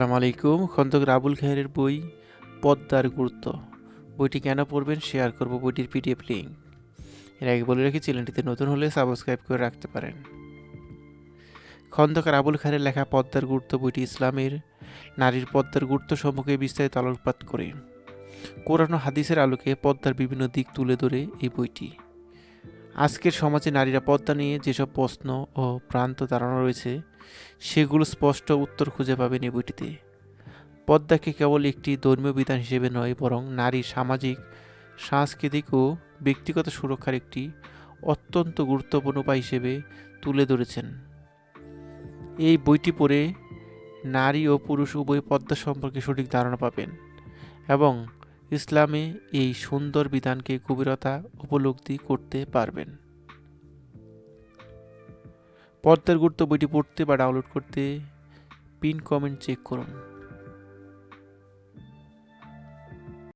আসসালামু আলাইকুম। খন্দকার আবুল খায়েরের বই পদ্মার গুরুত্ব। বইটি কেন পড়বেন শেয়ার করব বইটির পিডিএফ লিঙ্ক। এর আগে বলে রাখি, চ্যানেলটিতে নতুন হলে সাবস্ক্রাইব করে রাখতে পারেন। খন্দকার আবুল খায়েরের লেখা পদ্মার গুরুত্ব বইটি ইসলামের নারীর পদ্মার গুরুত্ব সম্পর্কে বিস্তারিত আলোকপাত করে কোরআন ও হাদিসের আলোকে পদ্মার বিভিন্ন দিক তুলে ধরে এই বইটি। আজকের সমাজে নারীরা পদ্মা নিয়ে যেসব প্রশ্ন ও ভ্রান্ত ধারণা রয়েছে, সেগুলো স্পষ্ট উত্তর খুঁজে পাবেন এই বইটিতে। পদ্মাকে কেবল একটি ধর্মীয় বিধান হিসেবে নয়, বরং নারীর সামাজিক, সাংস্কৃতিক ও ব্যক্তিগত সুরক্ষার একটি অত্যন্ত গুরুত্বপূর্ণ উপায় হিসেবে তুলে ধরেছেন। এই বইটি পড়ে নারী ও পুরুষ উভয় পদ্মা সম্পর্কে সঠিক ধারণা পাবেন এবং ইসলামে এই সুন্দর বিধানকে গভীরতা উপলব্ধি করতে পারবেন। পদ্মার গুরুত্ব বইটি পড়তে বা ডাউনলোড করতে পিন কমেন্ট চেক করুন।